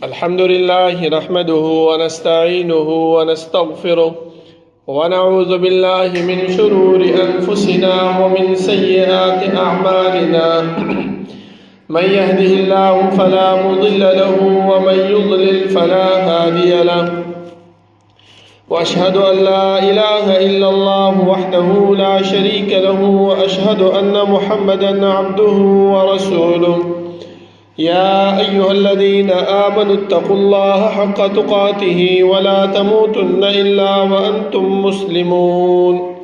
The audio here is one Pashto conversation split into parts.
الحمد لله نحمده ونستعينه ونستغفره ونعوذ بالله من شرور أنفسنا ومن سيئات أعمالنا من يهده الله فلا مضل له ومن يضلل فلا هادي له وأشهد أن لا إله إلا الله وحده لا شريك له وأشهد أن محمدا عبده ورسوله يا أيها الذين آمنوا اتقوا الله حق تقاته ولا تموتن إلا وأنتم مسلمون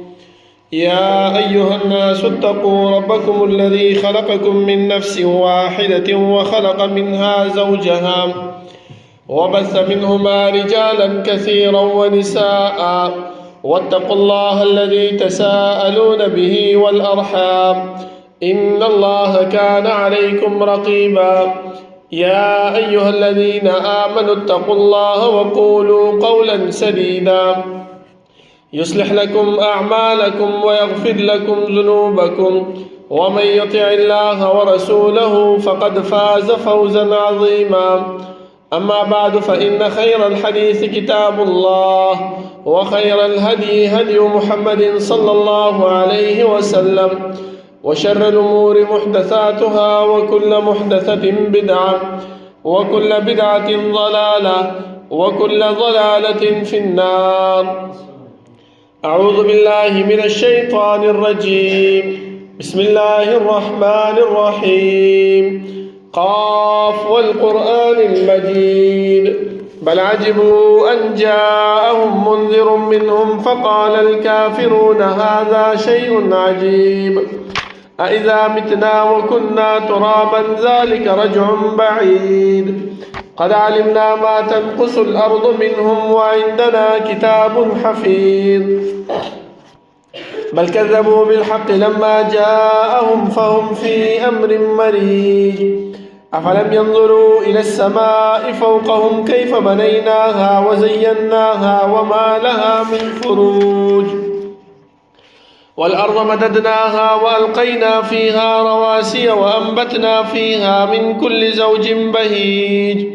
يا أيها الناس اتقوا ربكم الذي خلقكم من نفس واحدة وخلق منها زوجها وبث منهما رجالا كثيرا ونساء واتقوا الله الذي تساءلون به والأرحام إن الله كان عليكم رقيبا يا أيها الذين آمنوا اتقوا الله وقولوا قولا سديدا يصلح لكم أعمالكم ويغفر لكم ذنوبكم ومن يطع الله ورسوله فقد فاز فوزا عظيما أما بعد فإن خير الحديث كتاب الله وخير الهدي هدي محمد صلى الله عليه وسلم وشر الأمور محدثاتها وكل محدثة بدعة وكل بدعة ضلالة وكل ضلالة في النار. أعوذ بالله من الشيطان الرجيم. بسم الله الرحمن الرحيم. قاف والقرآن المجيد بل عجبوا أن جاءهم منذر منهم فقال الكافرون هذا شيء عجيب أإذا متنا وكنا ترابا ذلك رجع بعيد قد علمنا ما تنقص الأرض منهم وعندنا كتاب حفيظ بل كذبوا بالحق لما جاءهم فهم في أمر مريج أفلم ينظروا إلى السماء فوقهم كيف بنيناها وزيناها وما لها من فروج والأرض مددناها وألقينا فيها رواسي وأنبتنا فيها من كل زوج بهيج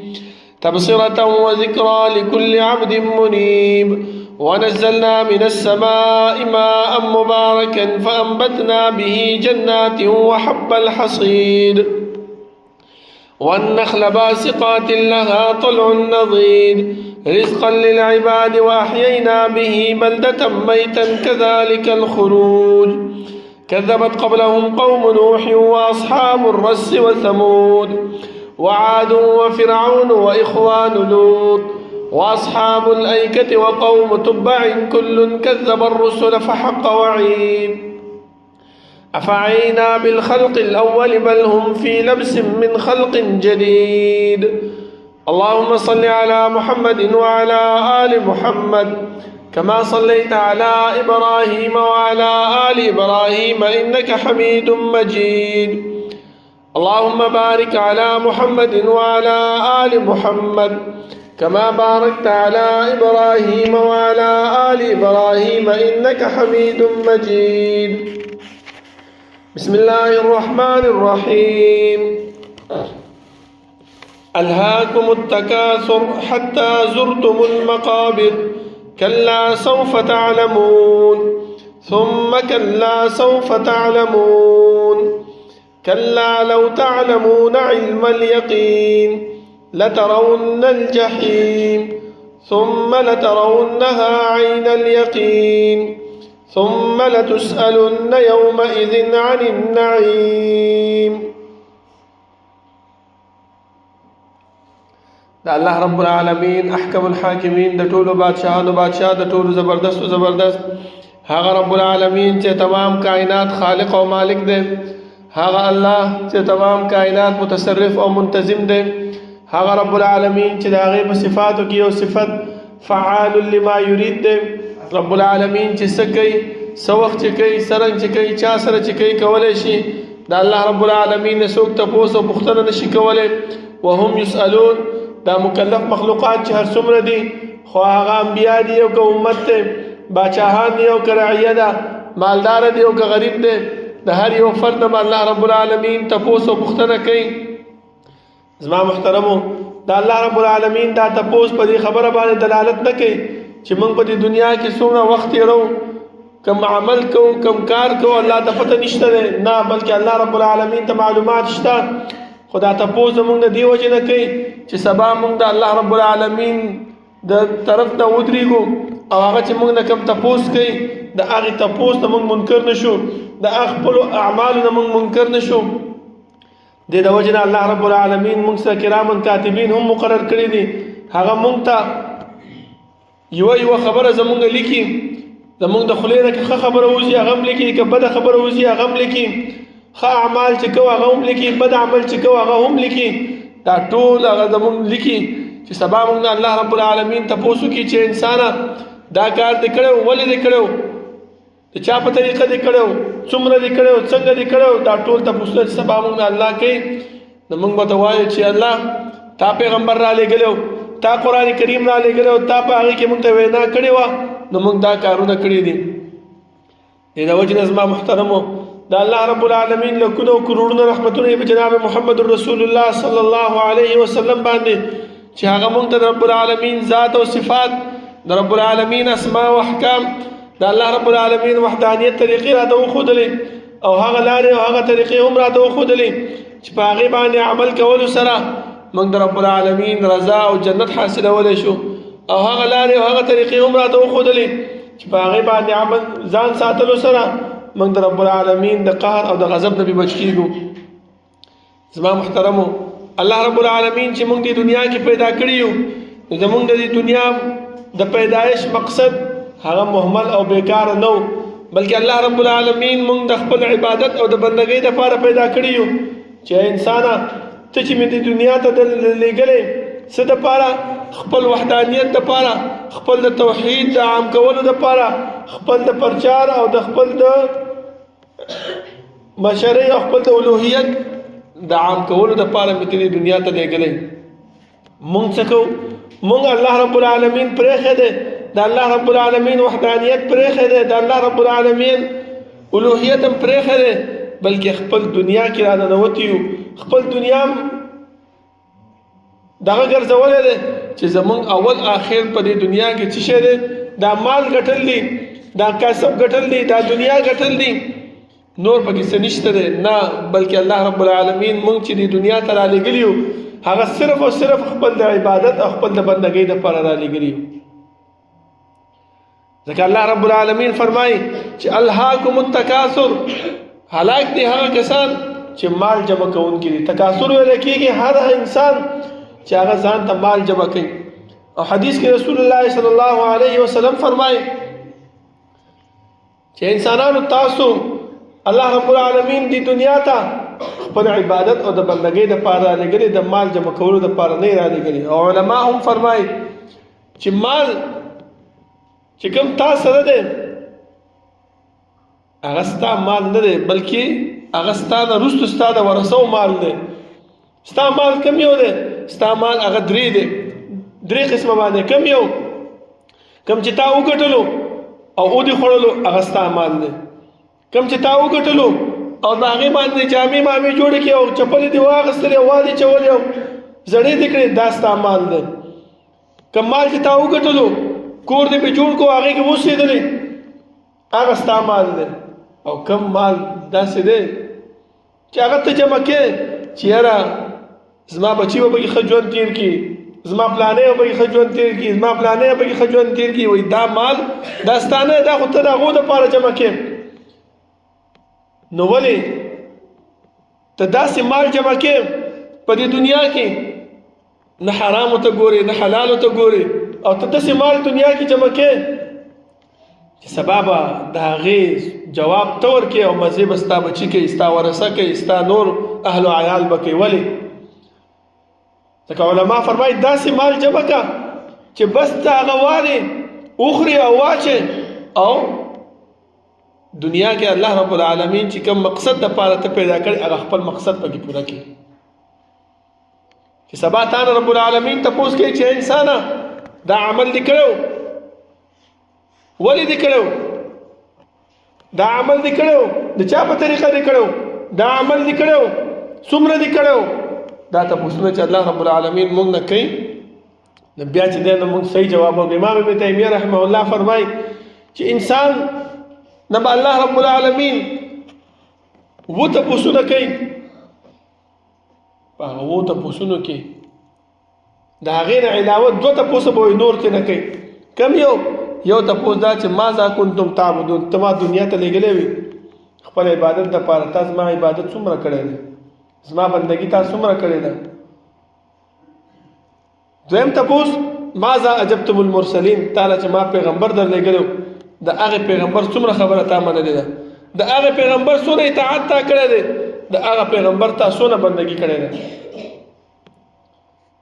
تبصرة وذكرى لكل عبد منيب ونزلنا من السماء ماء مباركا فأنبتنا به جنات وحب الحصيد والنخل باسقات لها طلع نضيد رزقا للعباد وأحيينا به بلدة ميتا كذلك الخروج كذبت قبلهم قوم نوح وأصحاب الرس وثمود وعاد وفرعون وإخوان لوط وأصحاب الأيكة وقوم تبع كل كذب الرسل فحق وعيد أفعينا بالخلق الأول بل هم في لبس من خلق جديد اللهم صل على محمد وعلى آل محمد كما صليت على إبراهيم وعلى آل إبراهيم إنك حميد مجيد اللهم بارك على محمد وعلى آل محمد كما باركت على إبراهيم وعلى آل إبراهيم إنك حميد مجيد بسم الله الرحمن الرحيم ألهاكم التكاثر حتى زرتم المقابر كلا سوف تعلمون ثم كلا سوف تعلمون كلا لو تعلمون علم اليقين لترون الجحيم ثم لترونها عين اليقين ثم لتسألن يومئذ عن النعيم. الله رب العالمين أحكم الحاكمين د ټولو بادشاہ د ټولو زبردست هغه رب العالمین چې تمام کائنات خالق او مالک دی هغه الله چې تمام کائنات متصرف او منتظم دی هغه رب العالمین چې د هغې په صفاتو کې یو صفت فعال لما یرید دی رب العالمین چې څه کوي څه وخت چې کوي څرنګه چې کوي چا سره چې کوي کولی شي د الله رب العالمین نه څوک تپوس او پوښتنه نشي کولی وهم یسألون دا مکلف مخلوقات چې هر څومره دي خو هغه انبیا دي او که امت دی باچاهان دي او که رعیه ده مالدار دي او که غریب دی د هر یو فرد الله رب العالمین تپوس او پوښتنه کوي زما محترمو دا الله رب العالمین دا تپوس په دې خبره باندې دلالت نه کوي چې موږ په دې دنیا کې څومره وخت تېرو، کم عمل کو کم کار کو الله ته پته نشته دی نه، بلکې الله رب العالمین ته معلومات شته. خدا تپوس زموږ نه دې وجې نه کوي چې سبا موږ د الله رب العالمین د طرف نه ودرېږو او هغه چې موږ نه کم تپوس کوي د هغې تپوس نه موږ منکر نه شو، د هغه خپلو اعمالو نه موږ منکر نه شو. دې د وجې نه الله رب العالمین موږ سره کرامن کاتبین هم مقرر کړي دي. هغه موږ ته یوه خبره زموږ لیکي، زموږ د خولې نه که ښه خبره وځي هغه هم لیکي، که بده خبره وځي هغه هم لیکي، ښه اعمال چې کوو هغه هم لیکي، بد عمل چې کوو هغه هم لیکي. دا ټول هغه زموږ لیکي چې سبا موږ نه الله رب العالمین تپوس وکړي چې انسانه دا کار دې کړی و، ولې دې کړی و، د چا په طریقه دې کړی و، څومره دې کړی و، څنګه دې کړی و. دا ټول تپوسونه چې سبا موږ نه الله کوي نو موږ به ته وایو چې الله تا پیغمبر را لېږلی و، تا قرآن کریم را لېږلی و، تا په هغې کې موږ ته وینا کړې وه، نو موږ دا کارونه کړي دي. دې د وجې نه زما محترمو د الله رب العالمین لکونه او کروڑونه رحمتونه په جناب محمد رسول الله صلی الله علیه وسلم باندې چې هغه موږ ته د رب العالمین ذات او صفات، د رب العالمین اسماء او احکام، د الله رب العالمین وحدانیت طریقې راته وښودلې او هغه لارې او هغه طریقې هم راته وښودلې چې په هغې باندې عمل کولو سره موږ د رب العالمین رضا او جنت حاصلولی شو، او هغه لارې او هغه طریقې هم راته وښودلې چې په هغې باندې عمل ځان ساتلو سره موږ د رب العالمین د قهر او د غضب نه بچ کېږو. زما محترمو الله رب العالمین چې موږ د دنیا کې پیدا کړي یو، زموږ د دې دنیا د پیدایش مقصد هغه مهمل او بیکار نه و، بلکې الله رب العالمین موږ د خپل عبادت او د بندګۍ دپاره پیدا کړي یو چې انسانه ته چې مې د دنیا ته لېږلی څه دپاره؟ خپل وحدانیت دپاره، خپل د توحید د عام کولو دپاره، خپل د پرچار او د خپل د مشرۍ او خپل د الوهیت د عام کولو دپاره مې ته دنیا ته لېږلی. مونږ څه کوو؟ مونږ الله رب العالمین پرېښی دی، د الله رب العالمین وحدانیت پرېښی دی، د الله رب العالمین الوهیت هم پرېښی دی، بلکې خپل دنیا کې را ننوتي یو، خپل دنیا دغه ګرځولی دی چې زمونږ اول آخر په دې دنیا کې څه شی دی؟ دا مال ګټل دي، دا کسب ګټل دي، دا دنیا ګټل دي، نور پکې څه نشته دی نه، بلکې الله رب العالمین مونږ چې دې دنیا ته را لېږلي یو هغه صرف او صرف خپل د عبادت او خپل د بندګۍ دپاره را لېږلي یو. ځکه الله رب العالمین فرمایي چې الهاکم التکاثر، هلاک دي هغه کسان چې مال جمع کوونکي دي. تکاثر ویل کېږي هر انسان چې هغه ځان ته مال جمع کوي. او حدیث کې رسول الله صلی الله علیه وسلم فرمایي چې انسانانو تاسو الله رب العالمین دی دنیا ته خپل عبادت او د بندګۍ دپاره را لېږلي، د مال جمع کولو دپاره نه یې را لېږلي. او علما هم فرمایي چې مال چې کوم تا سره دی هغه ستا مال نه دی، بلکې هغه ستا نه وروسته ستا د ورثو مال دی. ستا مال کم یو دی؟ ستا مال هغه درې دی، درې قسمه باندې. کم یو؟ کم چې تا وګټلو او ودې خوړلو هغه ستا مال دی. کم چې تا وګټلو او د هغې باندې جامې مامې جوړې کړې او چپلې دې واخیستلې او والې چولې او زړې دې کړې دا ستا مال دی. کم مال چې تا وګټلو کور دې پې جوړ کړو هغې کې اوسېدلې هغه ستا مال دی. او کم مال داسې دی چې هغه ته جمع کې چې یاره زما بچي به پکې ښه ژوند تېر کړي، زما پلانې به پکې ښه ژوند تېر کړي، زما پلانې به پکې ښه ژوند تېر کړي، وایي دا مال دا ستا نه دا خو ته د هغو دپاره جمع کې. نو ولې ته داسې مال جمع کې په دې دنیا کې نه حرامو ته ګورې نه حلالو ته ګورې، او ته داسې مال دنیا کې جمع کې چې سبا به د هغې جواب ته ورکړې او مزې به ستا بچي کوي، ستا ورثه کوي، ستا نور اهل و عیال به کوي. ولې؟ ځکه علما فرمایي داسې مال جمع که چې بس ته هغه والې وخورې او واچې او دنیا کې الله رب العالمین چې کوم مقصد دپاره ته پیدا کړي هغه خپل مقصد پکې پوره کړي. چې سبا تا نه رب العالمین تپوس کوي چې انسانه دا عمل دې کړو، ولې دې کړو؟ دا عمل دې کړو د چا په طریقه دې کړو؟ دا عمل دې کړو څومره دې کړو؟ دا تپوسونه چې الله رب العالمین موږ نه کوي نو بیا چې دی نو موږ صحیح جواب وکړو. امام ابن تیمیه رحمه الله فرمایي چې انسان نه به الله رب العالمین و تپوسونه کوي، په هغه و تپوسونو کې د هغې نه علاوه 2 تپوسه به نور کې نه کوي. کم یو تپوس دا چې ماذا کنتم تعبدون، ته ما دنیا ته لېږلی وي خپل عبادت دپاره، تا زما عبادت څومره کړی دی، زما بندگی تا څومره کړې ده. دویم تپوس ماذا اجبتم المرسلین، تعالی چې ما پیغمبر در لېږلی د هغې پیغمبر څومره خبره تا منلې ده، د هغه پیغمبر څونه اطاعت تا کړی دی، د هغه پیغمبر تا څونه بندگی کړی ده.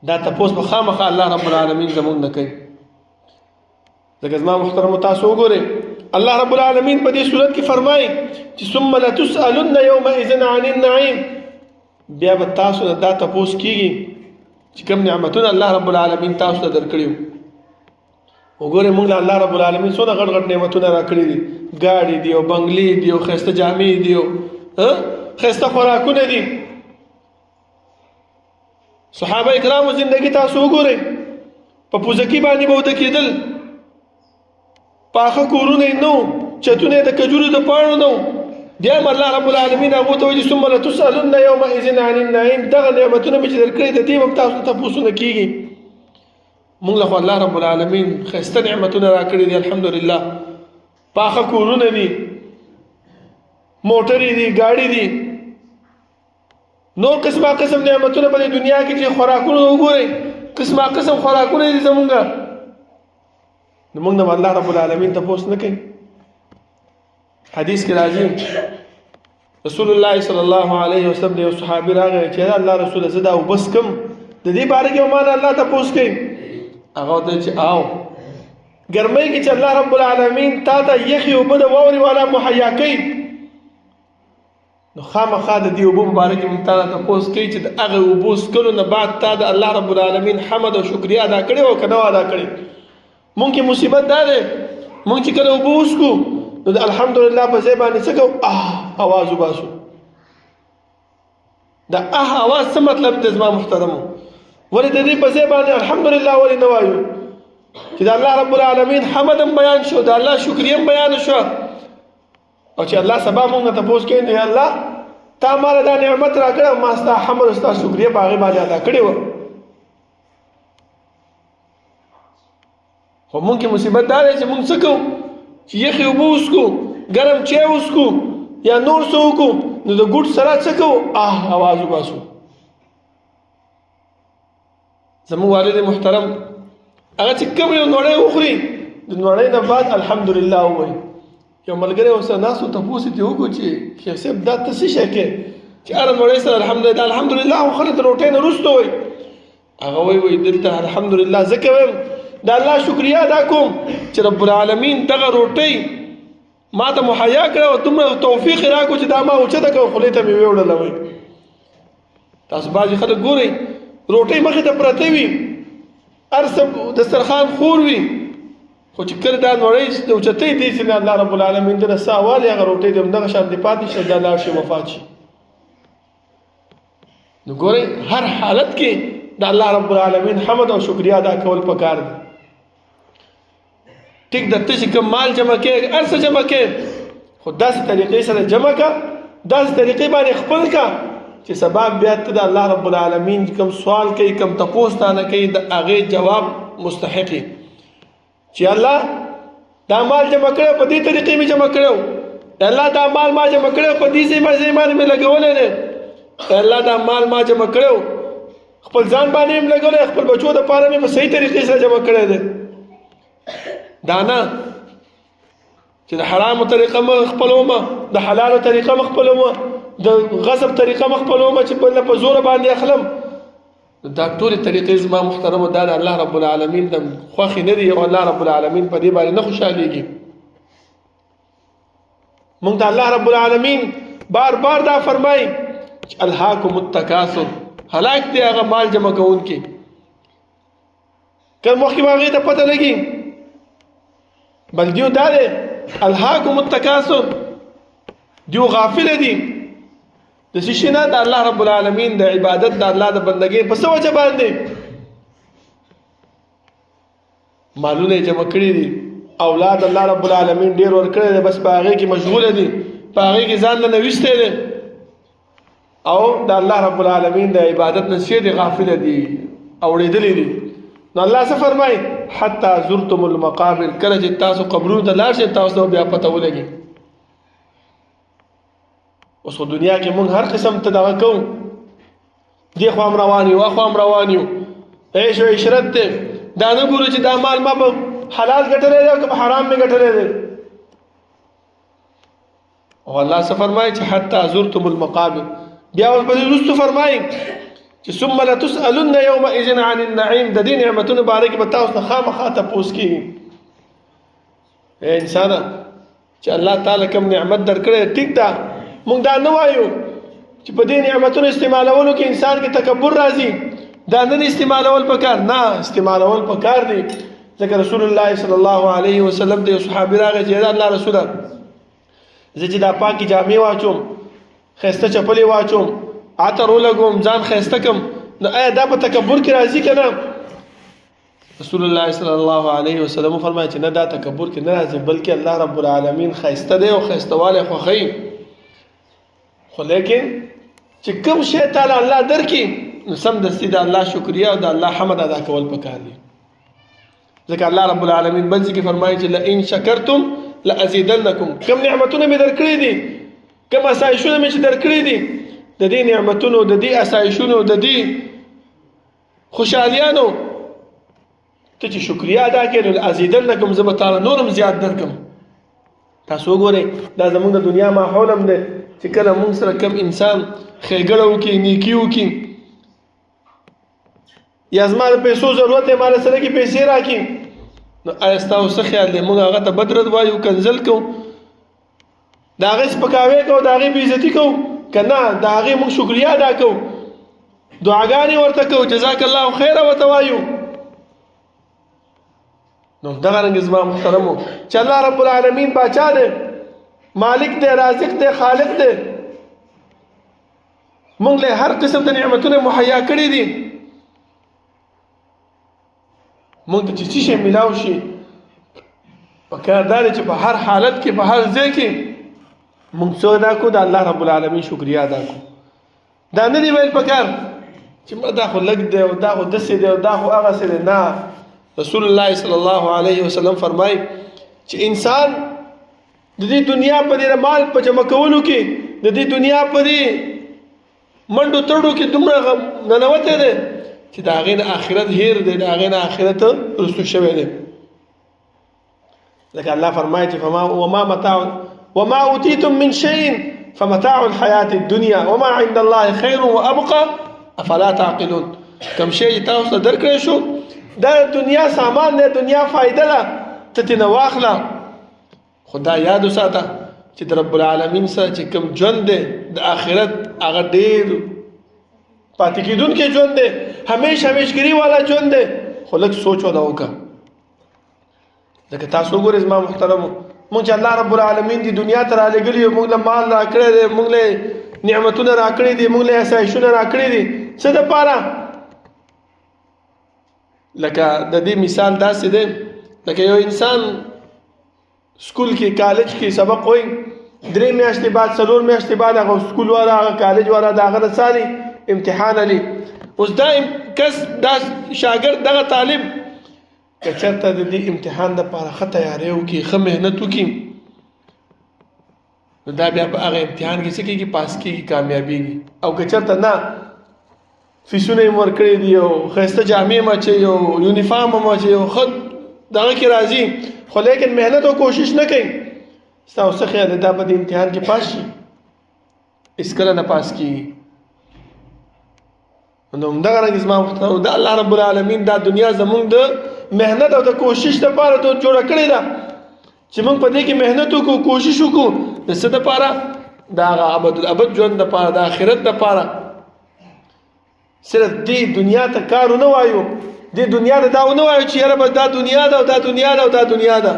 دا تپوس به خامخا الله رب العالمین زموږ نه کوي. ځکه زما محترمو تاسو وګورئ الله رب العالمین په دې صورت کې فرمایي چې ثم لتسألن یومئذ عن النعیم، بیا به تاسو نه دا تپوس کېږي چې کوم نعمتونه الله رب العالمین تاسو ته درکړي وو. وګورئ موږ له الله رب العالمین څونه غټ غټ نعمتونه راکړي دي، ګاډي دي او بنګلې دي او ښایسته جامې دي او ښایسته خوراکونه دي. صحابه کرامو زندگی تاسو وګورئ په پوزکي باندې به وده کېدل، پاخه کورونه یې نه وو، چتونه یې د کجورو د پاڼو نه وو. بیا هم الله رب العالمین هغو ته وایي ثم لتسألن یومئذ عن النعیم، دغه نعمتونه مې چې درکړي د دې به هم تاسو تپوسونه کېږي. موږ له خو الله رب العالمین ښایسته نعمتونه راکړي دي الحمدلله، پاخه کورونه دي، موټرې دي، ګاډي دي، نور قسمه قسم نعمتونه په دې دنیا کې چې خوراکونه وګورئ قسمه قسم خوراکونه دي زمونږ، نو موږ نه الله رب العالمین تپوس نه کوي. حدیث کې راځي رسول الله صلی الله علیه وسلم یو صحابي راغی چې الله رسول زه دا وبس کم د دې باره کې ما نه الله تپوس کوي. هغه ته چې آو ګرمۍ کې چې الله رب العالمین تا ته یخي اوبه د واورې والا مهیا کوي، نو خامخا د دې اوبو په باره کې موږ تا ته تپوس کوي چې د هغې اوبو څښلو نه بعد تا د الله رب العالمین حمد او شکریه ادا کړې او که نه ادا کړې. مونږ کې مصیبت دا دی مونږ چې کله اوبه وڅښو نو د الحمدلله په ځای باندې څه کوو اواز وباسو. د اواز څه مطلب دی زما محترمو؟ ولې د دې په ځای باندې الحمدلله ولې نه وایو چې د الله رب العالمین حمد هم بیان شو، د الله شکریه هم بیان شو، او چې الله سبا مونږ ته تپوس کوي یا الله تا ماله دا نعمت راکړه، ما ستا حمد او ستا شکریه په هغې باندې ادا کړې وه. خو مونږ کې مصیبت دا دی چې مونږ څه کوو چې یخې اوبه وڅښو، ګرم چای وڅښو یا نور څه وکړو نو د ګوټ سره څه کوو اواز وباسو. زموږ والد محترم هغه چې کوم یو نوړی وخوري د نوړی نه بعد الحمدلله ووایي. یو ملګری ورسره ناست و تپوس یې وکړو چې شیخ صاحب دا ته څه شی کوې چې هره نوړی سره الحمدلله خو خلک د روټۍ نه وروسته وایي. هغه وایي دلته الحمدلله ځکه وایم د الله شکریه ادا کوم چې رب العالمین دغه روټۍ ما ته مهیا کړه او دومره توفیق یې راکړو چې دا ما اوچته کړه خولې ته مې ویوړله. وایي تاسو بعضې خلک ګورئ روټۍ مخې ته پرته وي، هر څه دسترخوان خور وي، خو چې کله دا نوړۍ د اوچتۍ دی چې الله رب العالمین دله څه اوالی هغه روټۍ د همدغه شانتې پاتې شي، دا لاړ شي وفات شي. نو ګورئ هر حالت کې د الله رب العالمین حمد او شکریه ادا کول پکار دی. ټیک د ته چې کوم مال جمع کړې هر څه جمع کړې، خو داسې طریقې سره جمع کا، داسې طریقې باندې خپل کا چې سبا بیا ته د الله رب العالمین کوم سوال کوي کوم تپوس تا نه کوي د هغې جواب مستحق یې چې الله دا مال جمع کړی په دې طریقې مې جمع کړی، الله دا مال ما جمع کړی په دې ځای باندې مې لګولی دی، الله دا مال ما جمع کړی خپل ځان باندې مې لګولی، خپل بچو دپاره مې په صحیح طریقې سره جمع کړی دی. دا نه چې د حرامو طریقه مه خپلومه، د حلالو طریقه مه خپلومه، د غصب طریقه مه خپلومه چې بل په زوره باندې اخلم. دا ټولې طریقې زما محترمو دا د الله رب العالمین د خوښې نه دي او الله رب العالمین په دې باندې نه خوشحالېږي. موږ ته الله رب العالمین بار بار دا فرمایي چې الهاکم التکاثر، هلاک دی هغه مال جمع کوونکي. که مخکې به هغې ته پته لګي بل دیو دا دی الهاکم التکاثر، دیو غافل دي د څه شي نه؟ د الله رب العالمین د عبادت، د الله د بندګۍ په څه وجه باندې مالونه جمع کړي دي، اولاد الله رب العالمین ډیر ورکړي دي، بس په هغې کې مشغوله دي، په هغې کې ځان نه ویستی دی، او د الله رب العالمین د عبادت نه څه دي؟ غافله دي، اوړېدلي دي. نو الله څه فرمایي؟ حتی زرتم المقابر، کله چې تاسو قبرونو ته لاړ شئ تاسو ته بیا پته ولګي. اوس خو دنیا کې موږ هر قسم ته دغه کوو، دې خوا هم روان یو اخوا هم روان یو، عیش و عشرت دی، دا نه ګورو چې دا مال ما به حلال ګټلی دی او که په حرام مې ګټلی دی. او الله څه فرمایي چې حتی زرتم المقابر. بیا اوس په دې وروستو فرمایي چې ثم لتسألن یومئذ عن النعیم، د دې نعمتونو باره کې به تاسو نه خامخا تپوس کېږي. ای انسانه چې الله تعالی کوم نعمت درکړی ټیک ده، موږ دا نه وایو چې په دې نعمتونو استعمالولو کې انسان کې تکبر راځي، دا نه استعمالول پکار، نه استعمالول پکار دي. ځکه رسول الله صلی الله علیه وسلم د یو صحابي راغی چې الله رسوله زه چې دا پاکې جامې واچوم، ښایسته چپلې واچوم، عطر ولګوم، ځان ښایسته کړم، نو آیا دا په تکبر کې راځي که نه؟ رسول الله صلی الله علیه وسلم فرمایي چې نه، دا تکبر کې نه راځي، بلکې الله رب العالمین ښایسته دی او ښایستهوالی خوښوي. خو لیکن چې کوم شی تعالی الله درکړي نو سمدستي د الله شکریه او د الله حمد ادا کول پکار دي. ځکه الله رب العالمین بل ځای کې فرمایي چې لئن شکرتم لازیدنکم، کوم نعمتونه مې درکړي دي، کوم اسایشونه مې چې درکړي دي، د دې نعمتونو، د دې اسایشونو، د دې خوشحالیانو ته چې شکریه ادا کړې نو لازیدنکم، زه به تعالی نورم زیات درکم. تاسو وګورئ دا زموږ د دنیا ماحول هم دی چې کله موږ سره کم انسان ښېګړه وکړي، نیکي وکړي، یا زما د پیسو ضرورت دی ماله سره کې پیسې راکړي، نو آیا ستاسو څه خیال دی؟ موږ هغه ته بد رد وایو، کنځل کوو، د هغې سپکاوی کوو، د هغې بېعزتي کوو که نه؟ د هغې موږ شکریه ادا کوو، دعاګانې ورته کوو، جزاک الله خیره ورته وایو. نو دغه رنګ زما محترمو چې الله رب العالمین باچا دی، مالک دی، رازق دی، خالق دی، موږ له هر قسم د نعمتونه مهیا کړي دي، موږ ته چې څه شی میلاو شي پکار دا دی چې په هر حالت کې، په هر ځای کې موږ څه ادا کړو؟ د الله رب العالمین شکریه ادا کړو. دا نه دی ویل پکار چې دا خو لږ دی او دا خو داسې دی او دا خو هغسې دی، نه. رسول الله صلی الله علیه وسلم فرمایي چې انسان د دې دنیا په دې مال په جمع کولو کې، د دې دنیا په دې منډو تړو کې دومره ننوتی دی چې د هغې نه آخرت هیر دی، د هغې نه آخرت رسو شوی دی. لکه الله فرمایي چې وما اوتیتم من شیء فمتاع الحیات الدنیا وما عند الله خیر وابقى افلا تعقلون. کوم شی چې تاسو ته درکړی شو دا دنیا سامان دی، دنیا فایده ده، ته ترېنه واخله، خو دا یاد وساته چې د رب العالمین سره چې کوم ژوند دی د آخرت هغه ډېر پاتې کېدونکی ژوند دی، همیشګري والا ژوند دی، خو لږ سوچ وده وکړه. ځکه تاسو وګورئ زما محترمو، موږ چې الله رب العالمین دې دنیا ته رالېږلي یو، موږ له مال راکړی دی، موږ له نعمتونه راکړي دي، موږ له اسایشونه راکړي دي، څه دپاره؟ لکه د دې مثال داسې دی لکه یو انسان سکول کې، کالج کې سبق وایي، 3 میاشتې بعد 4 میاشتې بعد هغه سکول والا، هغه کالج والا د هغه نه څاري امتحان علي. اوس دا کس، دا شاګرد، دغه طالب که چېرته د دې امتحان دپاره ښه تیاری وکړي، ښه محنت وکړي، نو دا بیا په هغه امتحان کې څه کېږي؟ پاس کېږي، کامیابېږي. او که چېرته نه، فیسونه یې ورکړي دي او ښایسته جامې هم اچوي او یونیفارم هم اچوي او ښه دغه کې راځي، خو لیکن محنت او کوشش نه کوي، ستاسو څه خیال دی دا به د امتحان کې پاس شي؟ هېڅکله نه پاس کېږي. نو همدغه رنګ زما محترمو د الله رب العالمین دا دنیا زموږ د محنت او د کوشش دپاره جوړه کړې ده چې موږ په دې کې محنت وکړو، کوشش وکړو، د څه دپاره؟ د هغه ابد ژوند دپاره، د آخرت دپاره. صرف دې دنیا ته کار ونه وایو، دې دنیا ته دا ونه وایو چې یاره بس دا دنیا ده او دا دنیا ده او دا دنیا ده،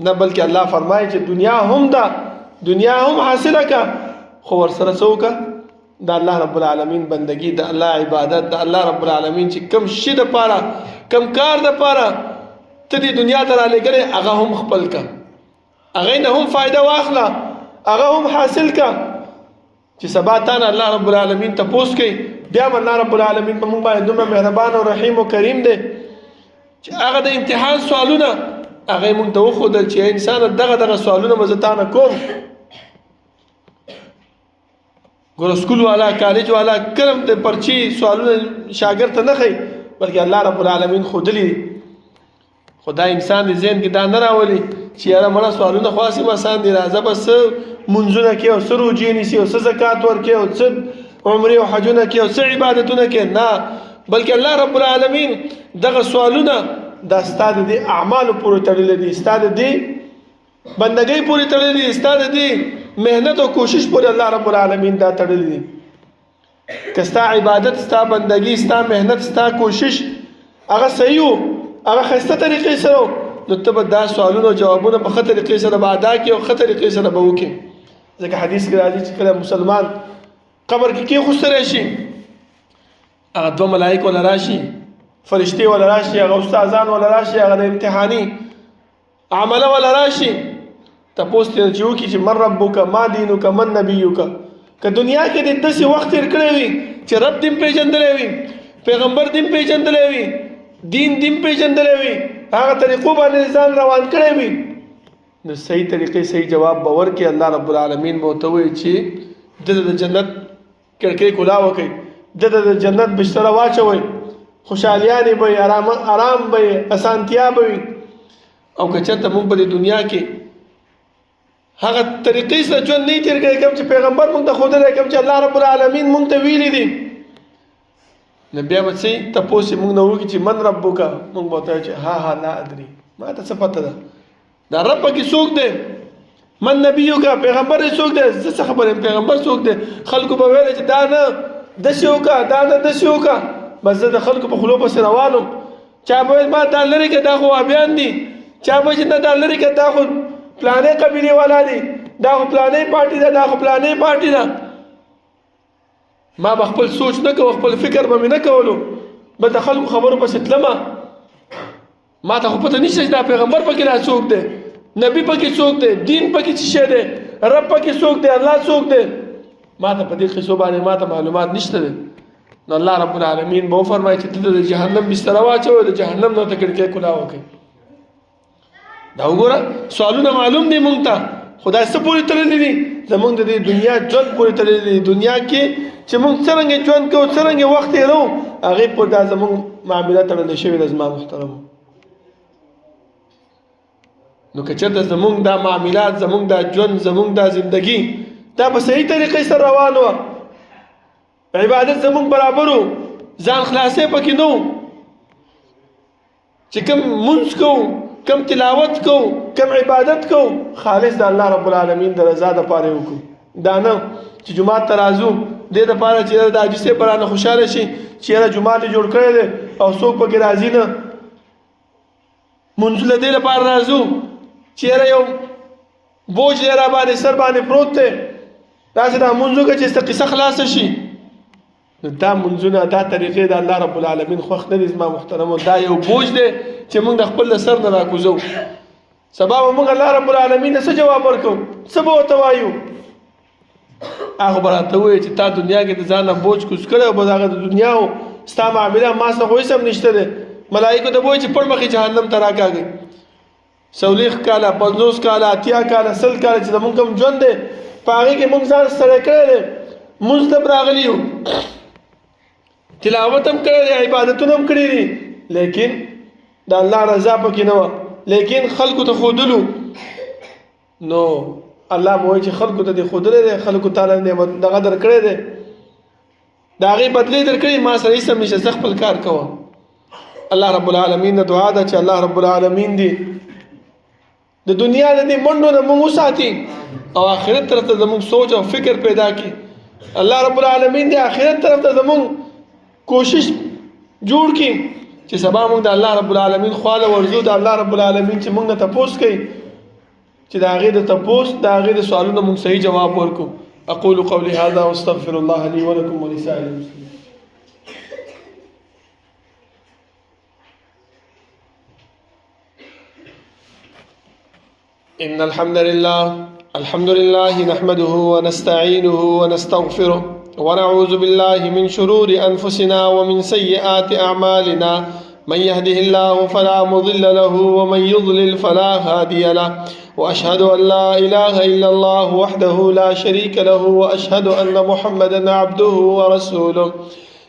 نه، بلکې الله فرمایي چې دنیا هم ده، دنیا هم حاصله که، خو ورسره څه وکړه؟ د الله رب العالمین بندگی، د الله عبادت، د الله رب العالمین چې کم شي د پاره، کم کار د پاره ته دې دنیا ته رالېږلی هغه هم خپل کا، هغې نه هم فایده واخله، هغه هم حاصل کا، چې سبا تا نه الله رب العالمین تپوس کوي. بیا هم الله رب العالمین په موږ باندې دومره مهربان او رحیم او کریم دی چې هغه د امتحان سوالونه هغه موږ ته وښودل چې انسان دغه سوالونه به زه تا نه کوم. ګوره سکول والا، کالج والا کلم د پرچی سوالونه شاګرد ته نه ښایي، بلکې الله رب العالمین ښودلي دي. خو دا انسان د ذهن کې دا نه راولي چې یاره مړه سوالونه خو هسې آسان دي، راځه به څه منځونه کوي او څه روجې نیسي او څه زکات ورکوي او څه عمرې او حجونه کوي او څه عبادتونه کوي. نه، بلکې الله رب العالمین دغه سوالونه دا ستا د دې اعمالو پورې تړلي دي، ستا د دې بندګۍ پورې تړلي دي، ستا د دې محنت او کوشش پورې الله رب العالمین دا تړلي دي. که ستا عبادت، ستا بندګي، ستا محنت، ستا کوشش هغه صحیح و، هغه ښایسته طریقې سره، نو ته به دا سوالونه او جوابونه په ښه طریقې سره به ادا کړې او ښه طریقې سره به وکړې. ځکه حدیث کې راځي چې کله مسلمان قبر کې کېښوستلی شي، هغه دوه ملایک وله راشي، فرشتې وله راشي، هغه استادان وله راشي، هغه د امتحاني عمله وله راشي، تپوس ترې چې وکړي چې من ربک، ما دینک، من نبیک. که دنیا کې دې داسې وخت تېر کړی وي چې رب دې پېژندلی وي، پیغمبر دې پېژندلی وي، دین دې پېژندلی وي، هغه طریقو باندې ځان روان کړی وي، نو صحیح طریقې صحیح جواب به ورکړي. الله رب العالمین به ورته وایي چې د جنت کړکۍ کولاوه کوي، د جنت بستره واچوئ، خوشحالیانې به وي، آرام به وي، اسانتیا به وي. او که چېرته موږ په دې دنیا کې هغه طریقې سره ژوند نه تېر کړی کوم چې پیغمبر موږ ته ښودلی، کوم چې الله رب العالمین موږ ته ویلي دي، نو بیا به څه تپوس موږ نه وکړي چې من ربک، موږ به ورته وایو چې ها لا ادري، ما ته څه پته ده دا رب پکې څوک دی، من نبیک، پیغمبر یې څوک دی، زه څه خبر یم پیغمبر څوک دی. خلکو به ویلی چې دا نه داسې وکړه، دا نه داسې وکړه، بس زه د خلکو په خولو پسې روان وم. چا به ویل ما دا لرې کړه، دا خو وهابیان دي، چا به چې نه دا لرې کړه، دا خو پلانې قبیلې والا دي، دا خو پلانې پارټي ده، دا خو پلانې پارټي ده. ما به خپل سوچ نه کوه، خپل فکر به مې نه کولو، به د خلکو خبرو پسې تلمه. ما ته خو پته نشته چې دا پیغمبر پکې دا څوک دی، نبی پکې څوک دی، دین پکې څه شی دی، رب پکې څوک دی، الله څوک دی، ما ته په دې قصو باندې ما ته معلومات نشته دی. نو الله رب العالمین به وفرمایي چې ته د جهنم بستره واچوه، د جهنم نه ورته کړکۍ کولاوه کوي. دا وګوره سوالونه معلوم دي موږ ته، خدای څه پورې تړلي دي، زموږ د دې دنیا ژوند پورې تړلي دي. دنیا کې چې موږ څرنګه ژوند کوو، څرنګه وخت تېروو، هغې پورې دا زموږ معامله تړلی شوې ده. زما محترمو، نو که چېرته زموږ دا معاملات، زموږ دا ژوند، زموږ دا زندگی دا په صحیح طریقې سره روان وه، عبادت زموږ برابر و، ځان خلاصې پکې نه و، چې کوم مونځ کوو، کم تلاوت کو، کم عبادت کو، خالص د الله رب العالمین د رضا دپاره وکړو. دا نه چې جومات ته راځو دې دپاره چې د حاجي صاحب رانه خوشحاله شي چې یاره جومات یې جوړ کړی دی او څوک پکې راځي نه. منځونه دې لپاره راځو چې یاره یو بوج دی را باندې سر باندې پروت دی، داسې دا منځ وکړه چې ستا قصه خلاصه شي. نو دا منځونه، دا طریقې د الله رب العالمین خوښ نه دي. زما محترمو، دا یو بوج دی چې موږ د خپل د سر نه راکوزو. سبا به موږ الله رب العالمین ته څه جواب ورکوو، څه به ورته وایو؟ هغه به راته ووایي چې تا دنیا کې د ځان نه بوج کوز کړی او بس هغه د دنیا او ستا معامله ما سره خو هېڅ هم نشته دی. ملایکو ته به وایي چې پړ مخې جهنم ته راکاږئ. 40 کاله، 50 کاله، 80 کاله، 100 کاله چې زموږ کوم ژوند دی په هغې کې موږ ځان ستړی کړی دی. مونځ ته راغلي یو، تلاوت هم کړی دی، عبادتونه هم کړي دي، لیکن د الله رضا پکې نه وه، لیکن خلکو ته ښودلو. نو الله به وایي چې خلکو ته دې ښودلی دی، خلکو تعالی نعمت دغه در کړی دی، د هغې بدلې در کړي، ما سره هېڅ هم نشته، زه خپل کار کوم. الله رب العالمین نه دعا ده چې الله رب العالمین دې د دنیا د دې منډو نه موږ وساتي او آخرت طرف ته زموږ سوچ او فکر پیدا کړي. الله رب العالمین دې آخرت طرف ته زموږ کوشش جوړ کړي چې سبا موږ د الله رب العالمین خواله ورځو. د الله رب العالمین چې موږ نه تپوس کوي، چې د هغې د تپوس، د هغې د سوالونو موږ صحیح جواب ورکړو. أقول قولي هذا واستغفر الله لي ولكم ولسائر المسلمين. إن الحمد لله نحمده ونستعينه ونستغفره ونعوذ بالله من شرور أنفسنا ومن سيئات أعمالنا. من يهده الله فلا مضل له ومن يضلل فلا هادي له. وأشهد أن لا إله إلا الله وحده لا شريك له وأشهد أن محمدا عبده ورسوله.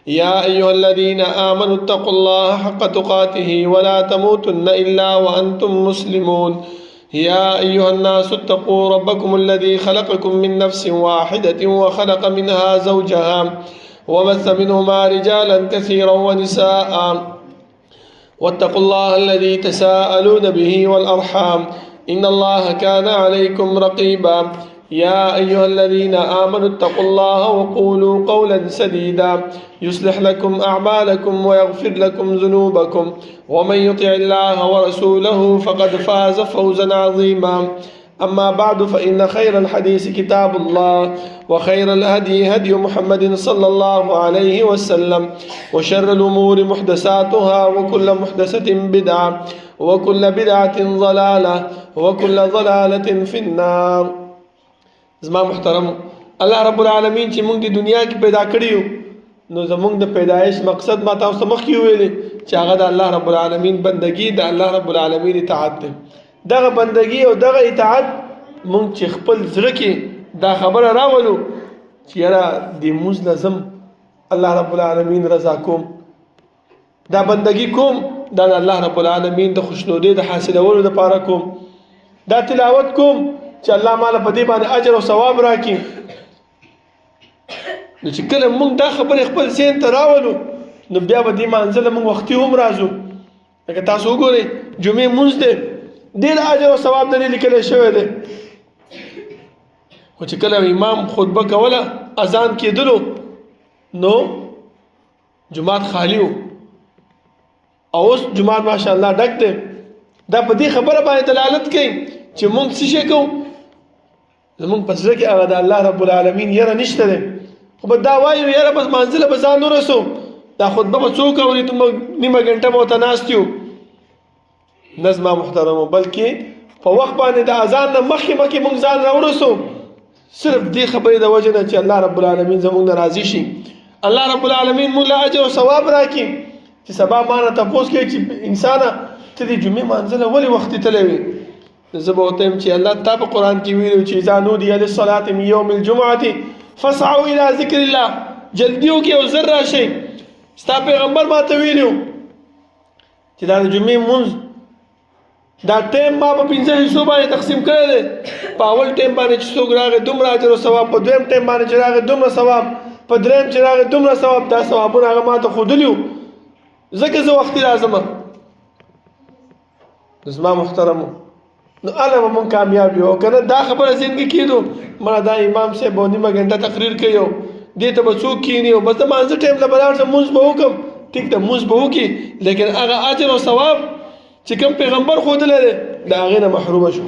يا أيها الذين آمنوا اتقوا الله حق تقاته ولا تموتن إلا وأنتم مسلمون. يا أيها الناس اتقوا ربكم الذي خلقكم من نفس واحدة وخلق منها زوجها وبث منهما رجالا كثيرا ونساء واتقوا الله الذي تساءلون به والأرحام إن الله كان عليكم رقيبا. يا أيها الذين آمنوا اتقوا الله وقولوا قولا سديدا يصلح لكم أعمالكم ويغفر لكم ذنوبكم ومن يطع الله ورسوله فقد فاز فوزا عظيما. أما بعد فإن خير الحديث كتاب الله وخير الهدي هدي محمد صلى الله عليه وسلم وشر الأمور محدثاتها وكل محدثة بدعة وكل بدعة ضلالة وكل ضلالة في النار. زما محترم الله رب العالمین چې موږ د دنیا کې پیدا کړیو نو زموږ د پیدایش مقصد ما تاسو مخکې ویلې چې هغه د الله رب العالمین بندگی د الله رب العالمین اطاعت دی. دغه بندگی او دغه اطاعت موږ چې خپل زړه کې دا خبره راولو چې یاره د موږ لازم الله رب العالمین رضا کوم، دا بندگی کوم، دا د الله رب العالمین د خوشنودۍ د حاصلولو لپاره کوم، دا تلاوت کوم چې الله مالا په دې باندې اجر او ثواب راکړي. نو چې کله موږ دا خبرې خپل ذهن ته راولو نو بیا به دې منزله موږ وختي هم راځو. لکه تاسو وګورئ جمعې مونځ دی ډېر اجر او ثواب د دې لیکلی شوی دی، خو چې کله امام خطبه کوله اذان کېدلو نو جماعت خالی و او اوس جماعت ماشاءالله ډک دی. دا په دې خبره باندې دلالت کوي چې موږ څه شی کوو، زموږ په زړه کې هغه د الله رب العالمین یره نشته دی. خو به دا وایو یاره بس منزله به ځان ورسو، دا خطبه به څوک اوري، ته نیمه ګنټه به ورته ناست یو. نه زما محترمو، بلکې په وخت باندې د اذان نه مخکې موږ ځان راورسو، صرف دې خبرې د وجې نه چې الله رب العالمین زموږ نه راضي شي، الله رب العالمین موږ له اجر او ثواب راکړي. چې سبا ما نه تپوس کوي چې انسانه ته د جمعې منزله ولې وختي تللی وې، زه به ورته یم چې الله تا په قرآن کې ویلي چې اذا نودي للصلاة من یوم الجمعة فاسعوا الى ذکر الله، جلدي وکړئ او زر راشئ. ستا پیغمبر ما ته ویلي چې دا د جمعې مونځ دا ټایم ما په 5 حصو باندې تقسیم کړی دی. په اول ټایم باندې چې څوک راغی دومره اجر او ثواب، په دویم ټایم باندې چې راغی دومره ثواب، په دریم چې راغی دومره ثواب. دا ثوابونه هغه ما ته ښودلي وو، ځکه زه وختي راځم. زما محترمو، نو هله به مونږ کامیاب یو. که نه دا خبره ذهن کې کېدو مړه دا امام صاحب به نیمه ګنټه تقریر کوي او دې ته به څوک کښېني او بس د مانځه ټایم له به لاړ شم مونځ به وکړم. ټیک ده مونځ به وکړي، لیکن هغه اجر او ثواب چې کوم پیغمبر ښودلی دی د هغې نه محرومه شو.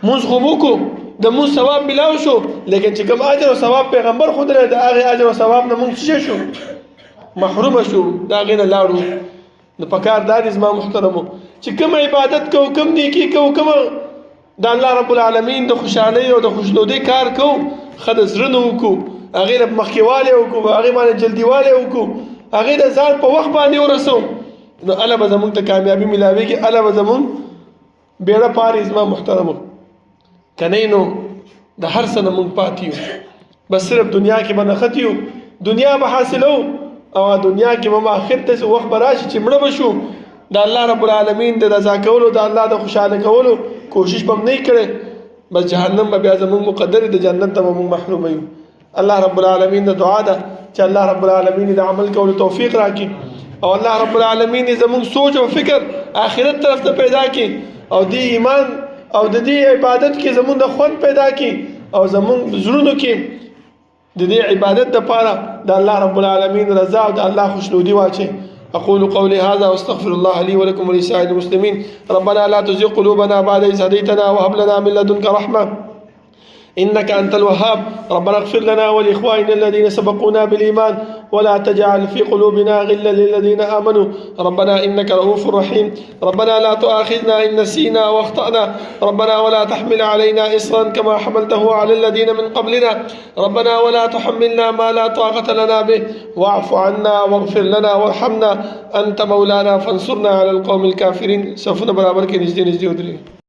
مونځ خو وکړو، د مونځ ثواب میلاو شو، لیکن چې کوم اجر او ثواب پیغمبر ښودلی د هغې اجر او ثواب نه مونږ څه شو؟ محرومه شو، د هغې نه لاړو. نو پکار دا دی زما محترمو چې کوم عبادت کوو، کوم نیکي کوو، کوم د الله رب العالمین د خوشحالۍ او د خوشنودۍ کار کوو، ښه د زړه نه وکړو، هغې نه مخکېوالی وکړو، هغې باندې جلدیوالی وکړو، هغې د ځان په وخت باندې ورسو، نو هله به زمونږ ته کامیابي میلاویږي، هله به زمونږ بیړه پاري. زما محترمو که نه نو د هر څه نه مونږ پاتې یو، بس صرف دنیا کې به نښتې یو، دنیا به حاصلو او دنیا کې به آخر ته وخت به راشي چې مړه به شو، د الله رب العالمین د رضا کولو، د الله د خوشحاله کولو کوشش به نه کړی، بس جهنم به بیا زمونږ مقدر د جنت ته به مونږ محروم یو. الله رب العالمین د دعا ده چې الله رب العالمین د عمل کولو توفیق راکړي او الله رب العالمین زمونږ سوچ او فکر آخرت طرف ته پیدا کړي او د ایمان او د دې عبادت کې زمونږ د خوند پیدا کړي او زمونږ زړونو کې د دې عبادت لپاره د الله رب العالمین رضا او د الله خوشنودي واچي. أقول قولي هذا واستغفر الله لي ولكم ولسائر المسلمين. ربنا لا تزغ قلوبنا بعد إذ هديتنا وهب لنا من لدنك رحمة إنك أنت الوهاب. ربنا اغفر لنا ولإخواننا الذين سبقونا بالإيمان ولا تجعل في قلوبنا غلا للذين آمنوا ربنا إنك رؤوف رحيم. ربنا لا تؤاخذنا إن نسينا وأخطأنا ربنا ولا تحمل علينا إصرا كما حملته على الذين من قبلنا ربنا ولا تحملنا ما لا طاقة لنا به واعف عنا واغفر لنا وارحمنا أنت مولانا فانصرنا على القوم الكافرين. صفنا برابر کے نزدې ودرې.